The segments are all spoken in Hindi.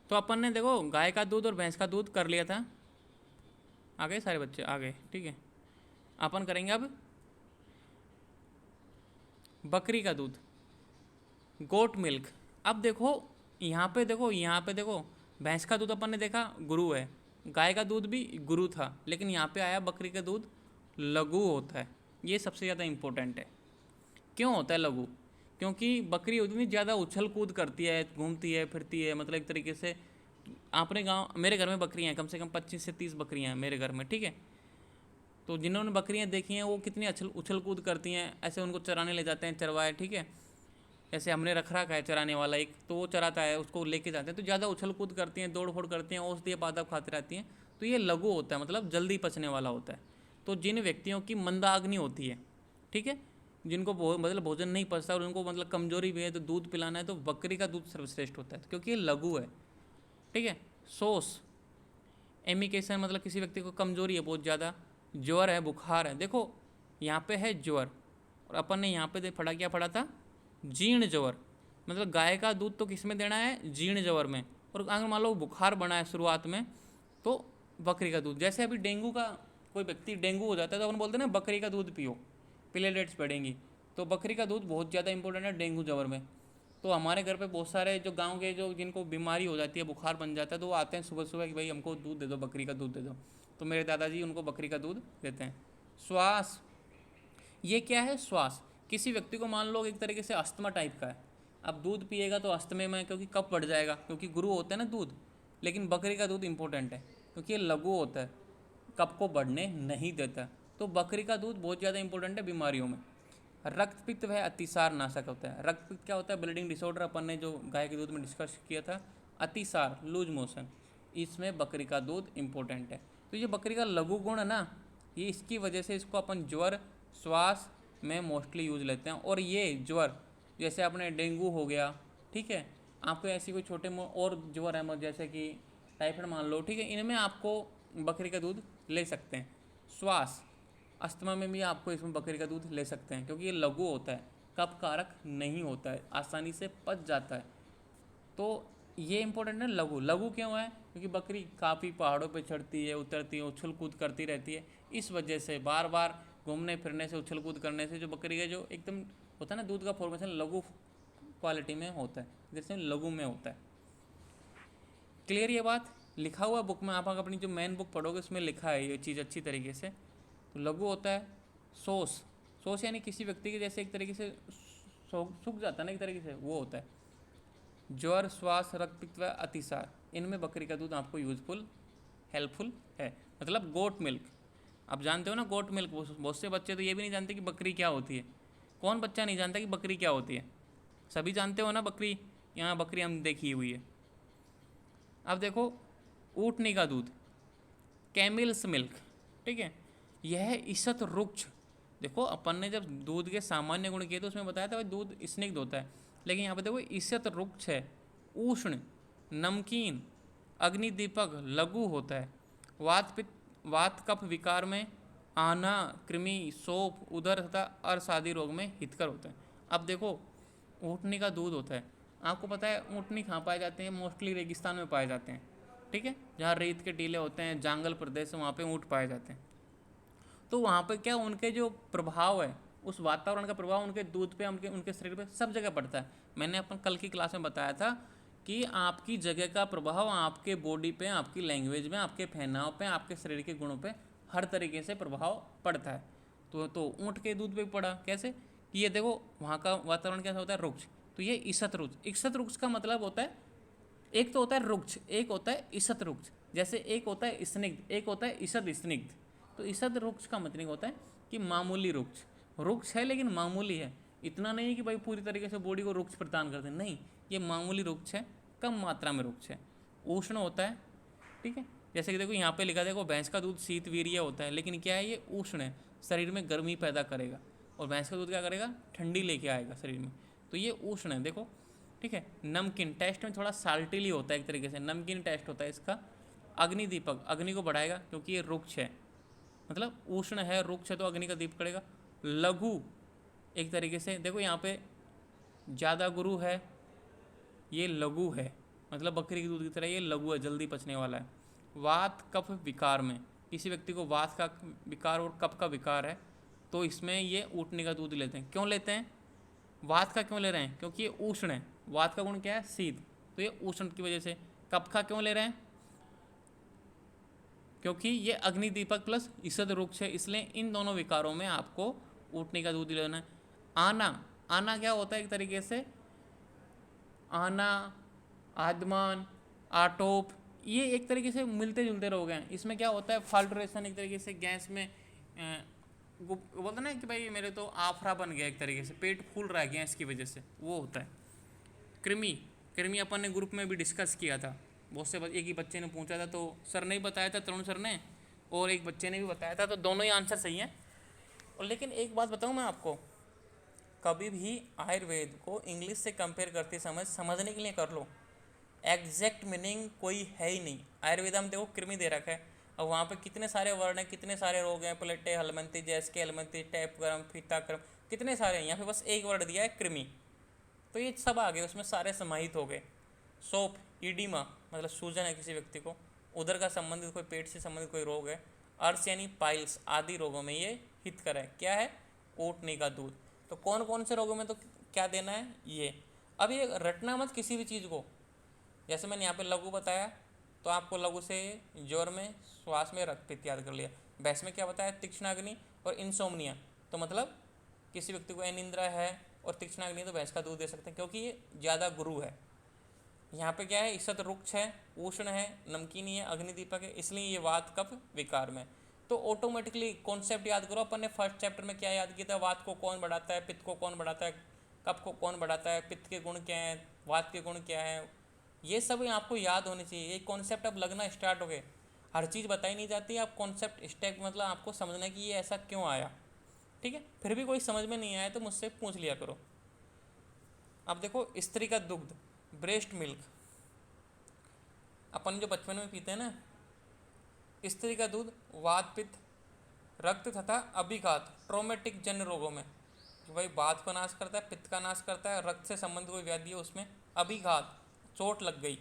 तो अपन ने देखो गाय का दूध और भैंस का दूध कर लिया था, आ गए सारे बच्चे आ गए, ठीक है। अपन करेंगे अब बकरी का दूध, गोट मिल्क। अब देखो यहाँ पे देखो, यहाँ पे देखो, भैंस का दूध अपन ने देखा गुरु है, गाय का दूध भी गुरु था, लेकिन यहाँ पे आया बकरी का दूध लघु होता है। ये सबसे ज़्यादा इम्पोर्टेंट है। क्यों होता है लघु? क्योंकि बकरी उतनी ज़्यादा उछल कूद करती है, घूमती है, फिरती है, मतलब एक तरीके से आपने गाँव, मेरे घर में बकरियाँ हैं, कम से कम 25 से 30 बकरियाँ हैं मेरे घर में, ठीक है। तो जिन्होंने बकरियाँ देखी हैं वो कितनी उछल कूद करती हैं, ऐसे उनको चराने ले जाते हैं, चरवाए, ठीक है। जैसे हमने रख रखा है चराने वाला एक, तो वो चराता है, उसको लेके जाते हैं, तो ज़्यादा उछल कूद करती हैं, दौड़ फोड़ करती हैं, औषधीय पादप खाती रहती हैं। तो ये लघु होता है, मतलब जल्दी पचने वाला होता है। तो जिन व्यक्तियों की मंदाग्नि होती है, ठीक है, जिनको मतलब भोजन नहीं पचता और उनको मतलब कमजोरी भी है, तो दूध पिलाना है, तो बकरी का दूध सर्वश्रेष्ठ होता है, क्योंकि ये लघु है, ठीक है। सोस एमिकेशन, मतलब किसी व्यक्ति को कमजोरी है बहुत ज़्यादा, ज्वर है, बुखार है, देखो यहाँ पे है ज्वर, और अपन ने यहाँ पे पढ़ा, क्या पढ़ा था, जीर्ण ज्वर। मतलब गाय का दूध तो किस में देना है, जीर्ण ज्वर में। और अगर मान लो बुखार बना है शुरुआत में, तो बकरी का दूध। जैसे अभी डेंगू का, कोई व्यक्ति डेंगू हो जाता है तो अपन बोलते हैं ना बकरी का दूध पियो, प्लेटलेट्स बढ़ेंगी। तो बकरी का दूध बहुत ज़्यादा इंपॉर्टेंट है डेंगू ज्वर में। तो हमारे घर पे बहुत सारे जो गांव के, जो जिनको बीमारी हो जाती है, बुखार बन जाता है, तो वो आते हैं सुबह सुबह कि भाई हमको दूध दे दो, बकरी का दूध दे दो। तो मेरे दादाजी उनको बकरी का दूध देते हैं। श्वास, ये क्या है, श्वास। किसी व्यक्ति को मान लो एक तरीके से अस्थमा टाइप का है, अब दूध पिएगा तो अस्थमे में, क्योंकि कफ बढ़ जाएगा, क्योंकि गुरु होता है ना दूध। लेकिन बकरी का दूध इंपॉर्टेंट है, क्योंकि ये लघु होता है, कफ को बढ़ने नहीं देता। तो बकरी का दूध बहुत ज़्यादा इंपॉर्टेंट है बीमारियों में। रक्त पित्त वह अतिसार नाशक होता है। रक्त पित्त क्या होता है, ब्लीडिंग डिसऑर्डर, अपन ने जो गाय के दूध में डिस्कस किया था। अतिसार, लूज मोशन, इसमें बकरी का दूध इंपॉर्टेंट है। तो ये बकरी का लघु गुण है ना, ये इसकी वजह से इसको अपन ज्वर, श्वास में मोस्टली यूज लेते हैं। और ये ज्वर, जैसे अपने डेंगू हो गया, ठीक है, आपको ऐसी कोई छोटे और ज्वर है, जैसे कि टाइफाइड मान लो, ठीक है, इनमें आपको बकरी का दूध ले सकते हैं। श्वास, अस्थमा में भी आपको इसमें बकरी का दूध ले सकते हैं, क्योंकि ये लघु होता है, कफ कारक नहीं होता है, आसानी से पच जाता है। तो ये इंपॉर्टेंट है लघु। लघु क्यों है, क्योंकि बकरी काफ़ी पहाड़ों पे चढ़ती है, उतरती है, उछल कूद करती रहती है। इस वजह से बार बार घूमने फिरने से, उछल कूद करने से जो बकरी का जो एकदम होता है ना दूध का फॉर्मेशन, लघु क्वालिटी में होता है, जैसे लघु में होता है। क्लियर ये बात? लिखा हुआ बुक में, आप अपनी जो मेन बुक पढ़ोगे उसमें लिखा है ये चीज़ अच्छी तरीके से। तो लघु होता है। सोस, सोस यानी किसी व्यक्ति के जैसे एक तरीके से सूख जाता है ना एक तरीके से, वो होता है। ज्वर, श्वास, रक्तपित्त व अतिसार, इनमें बकरी का दूध आपको यूजफुल, हेल्पफुल है। मतलब गोट मिल्क, आप जानते हो ना गोट मिल्क। बहुत से बच्चे तो ये भी नहीं जानते कि बकरी क्या होती है। कौन बच्चा नहीं जानता कि बकरी क्या होती है? सभी जानते हो ना बकरी, यहाँ बकरी हम देखी हुई है। अब देखो ऊँटनी का दूध, कैमिल्स मिल्क, ठीक है, यह ईसत रुक्ष। देखो अपन ने जब दूध के सामान्य गुण किए तो उसमें बताया था भाई दूध स्निग्ध होता है, लेकिन यहाँ पे देखो ईसत रुक्ष है, उष्ण, नमकीन, अग्निदीपक, लघु होता है। वात पित्त, वात कफ विकार में, आना, कृमि, सोप, उदर तथा अर्श आदि रोग में हितकर होता है। अब देखो ऊँटनी का दूध होता है, आपको पता है ऊँटनी कहाँ पाए जाते हैं, मोस्टली रेगिस्तान में पाए जाते हैं, ठीक है, जहाँ रेत के टीले होते हैं, जंगल प्रदेश है, वहाँ पे ऊँट पाए जाते हैं। तो वहाँ पे क्या, उनके जो प्रभाव है, उस वातावरण का प्रभाव उनके दूध पे, उनके उनके शरीर पे सब जगह पड़ता है। मैंने अपन कल की क्लास में बताया था कि आपकी जगह का प्रभाव आपके बॉडी पे, आपकी लैंग्वेज में, आपके पहनाव पे, आपके शरीर के गुणों पे हर तरीके से प्रभाव पड़ता है। तो ऊँट के दूध पे पड़ा कैसे कि ये देखो वहाँ का वातावरण कैसा होता है, रुक्ष। तो ये ईसत रुक्ष, ईसत रुक्ष का मतलब होता है, एक तो होता है रुक्ष, एक होता है ईसत रुक्ष। जैसे एक होता है स्निग्ध, एक होता है ईसत स्निग्ध। तो ईसत रुक्ष का मतलब होता है कि मामूली रुक्ष, रुक्ष है लेकिन मामूली है, इतना नहीं कि भाई पूरी तरीके से बॉडी को रुक्ष प्रदान करते, नहीं, ये मामूली रुक्ष है, कम मात्रा में रुक्ष है। उष्ण होता है, ठीक है, जैसे कि देखो यहाँ पे लिखा, देखो भैंस का दूध शीत वीर्य होता है, लेकिन क्या है ये उष्ण है, शरीर में गर्मी पैदा करेगा। और भैंस का दूध क्या करेगा, ठंडी लेके आएगा शरीर में, तो ये उष्ण है, देखो, ठीक है। नमकीन, टेस्ट में थोड़ा साल्टिली होता है एक तरीके से, नमकीन टेस्ट होता है इसका। अग्निदीपक, अग्नि को बढ़ाएगा क्योंकि ये रुक्ष है, मतलब उष्ण है, रुक्ष है, तो अग्नि का दीप करेगा। लघु, एक तरीके से देखो यहाँ पे ज़्यादा गुरु है, ये लघु है, मतलब बकरी के दूध की तरह ये लघु है, जल्दी पचने वाला है। वात कफ विकार में, किसी व्यक्ति को वात का विकार और कफ का विकार है तो इसमें ये ऊँटनी का दूध लेते हैं। क्यों लेते हैं? वात का क्यों ले रहे हैं? क्योंकि ये उष्ण है, वात का गुण क्या है? शीत, तो ये उष्ण की वजह से। कफ का क्यों ले रहे हैं? क्योंकि ये अग्निदीपक प्लस ईषद वृक्ष है, इसलिए इन दोनों विकारों में आपको ऊँटनी का दूध लेना है। आना, आना क्या होता है? एक तरीके से आना, आदमान, आटोप, ये एक तरीके से मिलते जुलते रोग हैं। इसमें क्या होता है? फाल्ट्रेशन, एक तरीके से गैस में बोलते ना कि भाई मेरे तो आफरा बन गया, एक तरीके से पेट फूल रहा है गैस की वजह से, वो होता है। कृमि, कृमि अपन ने ग्रुप में भी डिस्कस किया था, बहुत से एक ही बच्चे ने पूछा था तो सर ने ही बताया था, तरुण सर ने, और एक बच्चे ने भी बताया था, तो दोनों ही आंसर सही हैं। और लेकिन एक बात बताऊं मैं आपको, कभी भी आयुर्वेद को इंग्लिश से कंपेयर करते समय समझने के लिए कर लो, एग्जैक्ट मीनिंग कोई है ही नहीं। आयुर्वेदा में देखो कृमि दे रखा है, और वहाँ पे कितने सारे वर्ड हैं, कितने सारे रोग हैं, प्लेटे हलमंती, जैसके हलमंती, टैप गर्म, फीता गर्म, कितने सारे हैं। यहाँ पे बस एक वर्ड दिया है कृमि, तो ये सब आ गए, उसमें सारे समाहित हो गए। सोप, ईडिमा मतलब सूजन है किसी व्यक्ति को, उधर का संबंधित कोई पेट से संबंधित कोई रोग है। अर्श यानी पाइल्स आदि रोगों में ये हितकर है। क्या है? ऊँटनी का दूध। तो कौन कौन से रोगों में तो क्या देना है ये। अब ये रटना मत किसी भी चीज़ को, जैसे मैंने यहाँ पे लघु बताया तो आपको लघु से ज्वर में, श्वास में, रक्तपित्त याद कर लिया। भैंस में क्या बताया? तीक्ष्णाग्नि और इंसोम्निया, तो मतलब किसी व्यक्ति को अनिंद्रा है और तीक्ष्णाग्नि तो भैंस का दूध दे सकते हैं, क्योंकि ये ज़्यादा गुरु है। यहाँ पे क्या है? ईषद रुक्ष है, उष्ण है, नमकीनी है, अग्निदीपक है, इसलिए ये वात कफ विकार में। तो ऑटोमेटिकली कॉन्सेप्ट याद करो, अपन ने फर्स्ट चैप्टर में क्या याद किया था? वात को कौन बढ़ाता है, पित्त को कौन बढ़ाता है, कफ को कौन बढ़ाता है, पित्त के गुण क्या हैं, वात के गुण क्या है, ये सब आपको याद होनी चाहिए। ये कॉन्सेप्ट अब लगना स्टार्ट हो गए, हर चीज़ बताई नहीं जाती, आप कॉन्सेप्ट स्टेप मतलब आपको समझना कि ये ऐसा क्यों आया। ठीक है, फिर भी कोई समझ में नहीं आया तो मुझसे पूछ लिया करो। अब देखो, स्त्री का दुग्ध, ब्रेस्ट मिल्क, अपन जो बचपन में पीते हैं ना, स्त्री का दूध वात, पित्त, रक्त तथा अभिघात, ट्रोमेटिक जन्य रोगों में, कि भाई वात को नाश करता है, पित्त का नाश करता है, रक्त से संबंधित कोई व्याधि है उसमें, अभिघात चोट लग गई,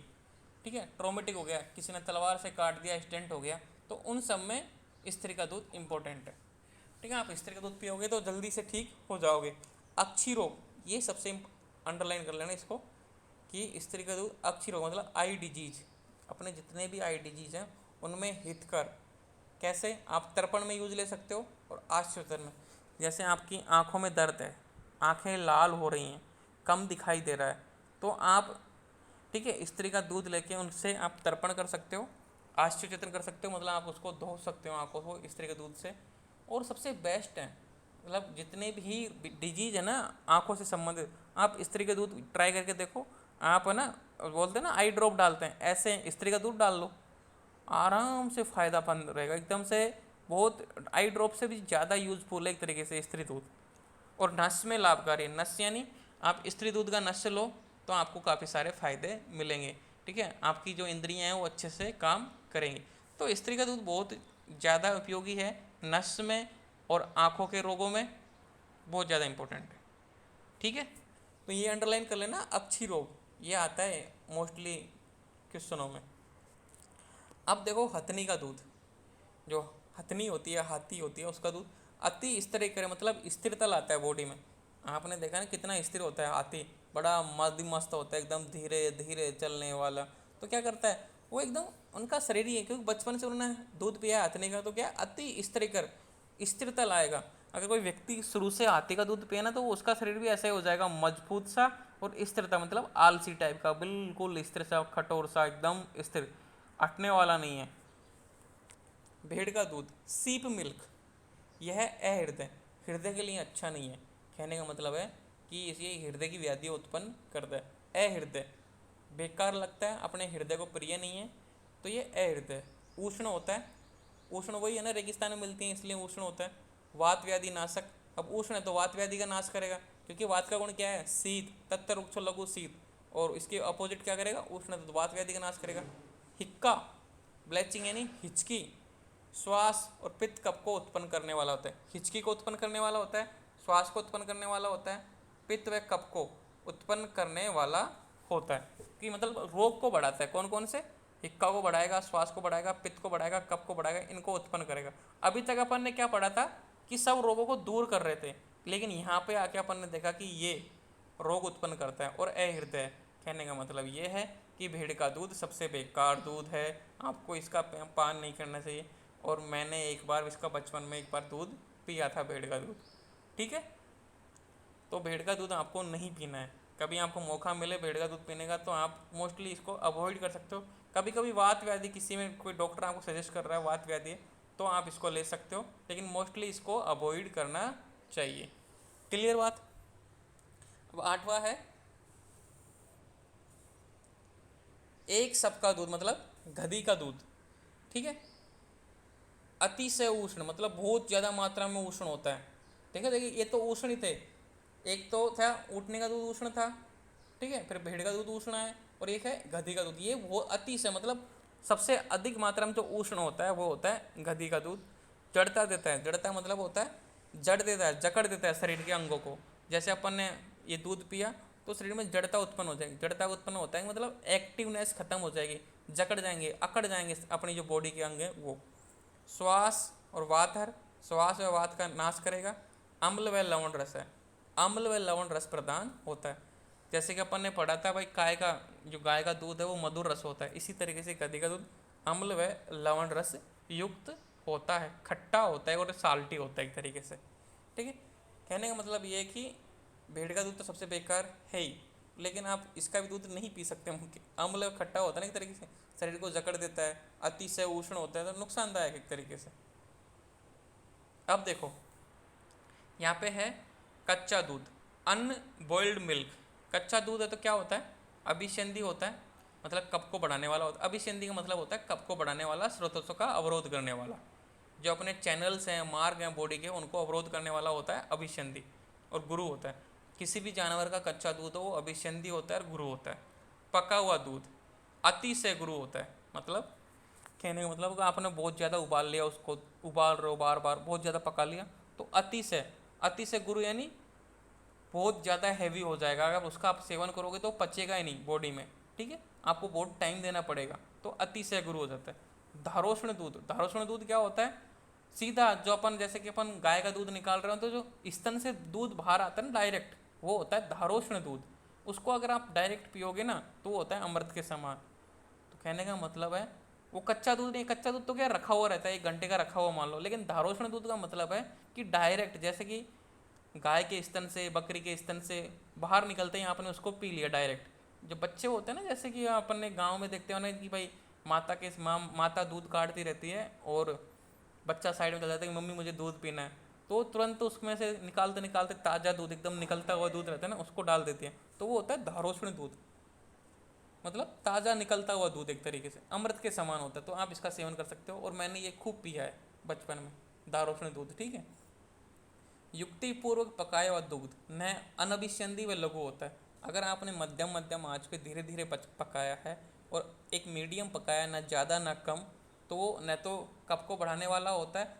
ठीक है, ट्रोमेटिक हो गया, किसी ने तलवार से काट दिया, एक्सीडेंट हो गया, तो उन सब में स्त्री का दूध इंपॉर्टेंट है। ठीक है, आप स्त्री का दूध पियोगे तो जल्दी से ठीक हो जाओगे। अक्षी रोग, ये सबसे अंडरलाइन कर लेना इसको, कि स्त्री का दूध अक्षी रोग मतलब आई डिजीज, अपने जितने भी आई डिजीज हैं उनमें हितकर। कैसे? आप तर्पण में यूज ले सकते हो और आश्चर्य में, जैसे आपकी आंखों में दर्द है, आंखें लाल हो रही हैं, कम दिखाई दे रहा है, तो आप, ठीक है, स्त्री का दूध लेके उनसे आप तर्पण कर सकते हो, आश्चर्यचेतन कर सकते हो, मतलब आप उसको धो सकते हो आंखों को स्त्री के दूध से। और सबसे बेस्ट है, मतलब जितने भी डिजीज है ना आंखों से संबंधित, आप स्त्री का दूध ट्राई करके देखो। आप है ना, बोलते हैं ना आई ड्रॉप डालते हैं, ऐसे स्त्री का दूध डाल लो, आराम से फ़ायदामंद रहेगा एकदम से, बहुत आई ड्रॉप से भी ज़्यादा यूजफुल है एक तरीके से स्त्री दूध। और नस्य में लाभकारी है, नस्य यानी आप स्त्री दूध का नस्य लो तो आपको काफ़ी सारे फायदे मिलेंगे। ठीक है, आपकी जो इंद्रियां हैं वो अच्छे से काम करेंगी। तो स्त्री का दूध बहुत ज़्यादा उपयोगी है नस्य में और आँखों के रोगों में, बहुत ज़्यादा इंपॉर्टेंट है। ठीक है, तो ये अंडरलाइन कर लेना, अक्षी रोग ये आता है मोस्टली क्वेश्चनों में। अब देखो, हथनी का दूध, जो हथनी होती है, हाथी होती है, उसका दूध अति स्थिर करे, मतलब स्थिरता लाता है बॉडी में। आपने देखा ना कितना स्थिर होता है हाथी, बड़ा मस्त होता है, एकदम धीरे धीरे चलने वाला। तो क्या करता है वो, एकदम उनका शरीर ही है, क्योंकि बचपन से उन्होंने दूध पिया हाथनी का, तो क्या अति स्थिर कर स्थिरता लाएगा। अगर कोई व्यक्ति शुरू से हाथी का दूध पिए ना, तो उसका शरीर भी ऐसा ही हो जाएगा, मजबूत सा और स्थिरता, मतलब आलसी टाइप का, बिल्कुल स्थिर सा, कठोर सा, एकदम स्थिर, अटने वाला नहीं है। भेड़ का दूध, सीप मिल्क, यह अहृदय, हृदय के लिए अच्छा नहीं है। कहने का मतलब है कि ये हृदय की व्याधि उत्पन्न करता है। अहृदय बेकार लगता है, अपने हृदय को प्रिय नहीं है, तो ये अहृदय। उष्ण होता है, उष्ण वही है ना, रेगिस्तान में मिलती है इसलिए उष्ण होता है। वात व्याधि नाशक, अब उष्ण है तो वात व्याधि का नाश करेगा, क्योंकि वात का गुण क्या है? शीत, तत्व रुक्ष लघु शीत, और इसके अपोजिट क्या करेगा? उष्ण, तो वात व्याधि का नाश करेगा। हिक्का, ब्लैचिंग यानी हिचकी, श्वास और पित्त कफ को उत्पन्न करने वाला होता है। हिचकी को उत्पन्न करने वाला होता है, श्वास को उत्पन्न करने वाला होता है, पित्त व कफ को उत्पन्न करने वाला होता है, कि मतलब रोग को बढ़ाता है। कौन कौन से? हिक्का को बढ़ाएगा, श्वास को बढ़ाएगा, पित्त को बढ़ाएगा, कफ को बढ़ाएगा, इनको उत्पन्न करेगा। अभी तक अपन ने क्या पढ़ा था कि सब रोगों को दूर कर रहे थे, लेकिन यहाँ पे आके अपन ने देखा कि ये रोग उत्पन्न करता है और अहृदय। कहने का मतलब ये है कि भेड़ का दूध सबसे बेकार दूध है, आपको इसका पान नहीं करना चाहिए। और मैंने एक बार इसका बचपन में एक बार दूध पिया था, भेड़ का दूध, ठीक है। तो भेड़ का दूध आपको नहीं पीना है। कभी आपको मौका मिले भेड़ का दूध पीने का तो आप मोस्टली इसको अवॉइड कर सकते हो। कभी कभी वात व्याधि, किसी में कोई डॉक्टर आपको सजेस्ट कर रहा है वात व्याधि है, तो आप इसको ले सकते हो, लेकिन मोस्टली इसको अवॉइड करना चाहिए। क्लियर बात? अब 8वां है, एक सप का दूध मतलब गधी का दूध, ठीक है। अतिशय उष्ण मतलब बहुत ज़्यादा मात्रा में उष्ण होता है, ठीक है। देखिए ये तो उष्ण ही थे, एक तो था ऊँटने का दूध उष्ण था, ठीक है, फिर भेड़ का दूध उष्ण है, और एक है गधी का दूध। ये वो अतिशय मतलब सबसे अधिक मात्रा में जो उष्ण होता है वो होता है गधी का दूध। जड़ता देता है, जड़ता मतलब होता है जड़ देता है, जकड़ देता है शरीर के अंगों को। जैसे अपन ने ये दूध पिया तो शरीर में जड़ता उत्पन्न हो जाएगी। जड़ता उत्पन्न होता है मतलब एक्टिवनेस खत्म हो जाएगी, जकड़ जाएंगे, अकड़ जाएंगे अपनी जो बॉडी के अंग है वो। श्वास और वातहर, श्वास व वात का नाश करेगा। अम्ल व लवण रस है, अम्ल व लवण रस प्रदान होता है। जैसे कि अपन ने पढ़ा था भाई गाय का दूध है वो मधुर रस होता है, इसी तरीके से गधी का दूध अम्ल व लवण रस युक्त होता है, खट्टा होता है और साल्टी होता है एक तरीके से, ठीक है। कहने का मतलब ये है कि भेड़ का दूध तो सबसे बेकार है ही, लेकिन आप इसका भी दूध नहीं पी सकते। अम्ल खट्टा होता है ना एक तरीके से, शरीर को जकड़ देता है, अतिशय उष्ण होता है, तो नुकसानदायक एक तरीके से। अब देखो यहाँ पे है कच्चा दूध, अनबॉइल्ड मिल्क। कच्चा दूध है तो क्या होता है? अभिसंधि होता है, मतलब कफ को बढ़ाने वाला होता है। अभिसंधि का मतलब होता है कफ को बढ़ाने वाला, स्रोतों का अवरोध करने वाला। जो अपने चैनल्स हैं, मार्ग हैं बॉडी के, उनको अवरोध करने वाला होता है अभिसंधि, और गुरु होता है। किसी भी जानवर का कच्चा दूध हो वो अभिसंधि होता है और गुरु होता है। पका हुआ दूध अतिशय गुरु होता है, मतलब कहने का मतलब आपने बहुत ज़्यादा उबाल लिया, उसको उबाल रहे हो बार बार, बहुत ज़्यादा पका लिया, तो अतिशय, अतिशय गुरु यानी बहुत ज़्यादा हैवी हो जाएगा। अगर उसका आप सेवन करोगे तो पचेगा ही नहीं बॉडी में, ठीक है, आपको बहुत टाइम देना पड़ेगा, तो अतिशय गुरु हो जाता है। धारोष्ण दूध, धारोष्ण दूध क्या होता है? सीधा जो अपन, जैसे कि अपन गाय का दूध निकाल रहे हो तो जो स्तन से दूध बाहर आता है ना डायरेक्ट, वो होता है धारोष्ण दूध। उसको अगर आप डायरेक्ट पियोगे ना तो वो होता है अमृत के समान। तो कहने का मतलब है वो कच्चा दूध नहीं, कच्चा दूध तो क्या रखा हुआ रहता है, 1 घंटे का रखा हुआ मान लो, लेकिन धारोष्ण दूध का मतलब है कि डायरेक्ट, जैसे कि गाय के स्तन से, बकरी के स्तन से बाहर निकलते ही आपने उसको पी लिया डायरेक्ट। जो बच्चे होते हैं ना, जैसे कि अपन ने गाँव में देखते हो ना कि भाई माता दूध काटती रहती है और बच्चा साइड में चल जाता है कि मम्मी मुझे दूध पीना है, तो तुरंत उसमें से निकालते निकालते ताज़ा दूध, एकदम निकलता हुआ दूध रहता है ना, उसको डाल देती है, तो वो होता है धारोष्ण दूध, मतलब ताज़ा निकलता हुआ दूध, एक तरीके से अमृत के समान होता है। तो आप इसका सेवन कर सकते हो, और मैंने ये खूब पिया है बचपन में, धारोष्ण दूध, ठीक है। युक्तिपूर्वक पकाया हुआ दूध न अनभिसंधि व लघु होता है। अगर आपने मध्यम मध्यम आंच पे धीरे धीरे पकाया है और एक मीडियम पकाया, ना ज़्यादा ना कम, तो वो न तो कफ को बढ़ाने वाला होता है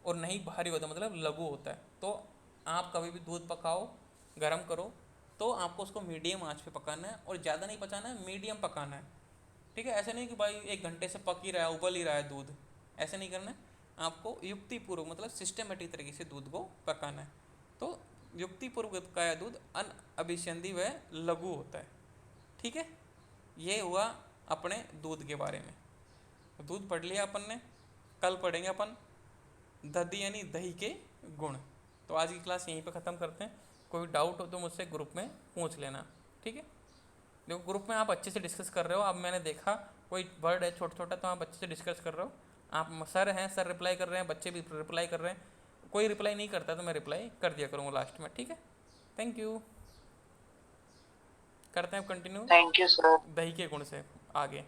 और नहीं भारी होता, मतलब लघु होता है। तो आप कभी भी दूध पकाओ, गर्म करो, तो आपको उसको मीडियम आंच पे पकाना है, और ज़्यादा नहीं पकाना है, मीडियम पकाना है, ठीक है। ऐसे नहीं कि भाई 1 घंटे से पक ही रहा है, उबल ही रहा है दूध, ऐसे नहीं करना है। आपको युक्तिपूर्वक मतलब सिस्टमेटिक तरीके से दूध को पकाना है। तो युक्तिपूर्वक पकाया दूध अन अभिसंधि व लघु होता है, ठीक है। ये हुआ अपने दूध के बारे में। दूध पढ़ लिया अपन ने, कल पढ़ेंगे अपन दधी यानी दही के गुण। तो आज की क्लास यहीं पे ख़त्म करते हैं। कोई डाउट हो तो मुझसे ग्रुप में पूछ लेना, ठीक है। देखो ग्रुप में आप अच्छे से डिस्कस कर रहे हो, अब मैंने देखा कोई वर्ड है छोटा छोटा तो आप अच्छे से डिस्कस कर रहे हो। आप सर हैं, सर रिप्लाई कर रहे हैं, बच्चे भी रिप्लाई कर रहे हैं, कोई रिप्लाई नहीं करता तो मैं रिप्लाई कर दिया करूँगा लास्ट में, ठीक है। Thank you. करते हैं कंटिन्यू थैंक यू सर। दही के गुण से आगे।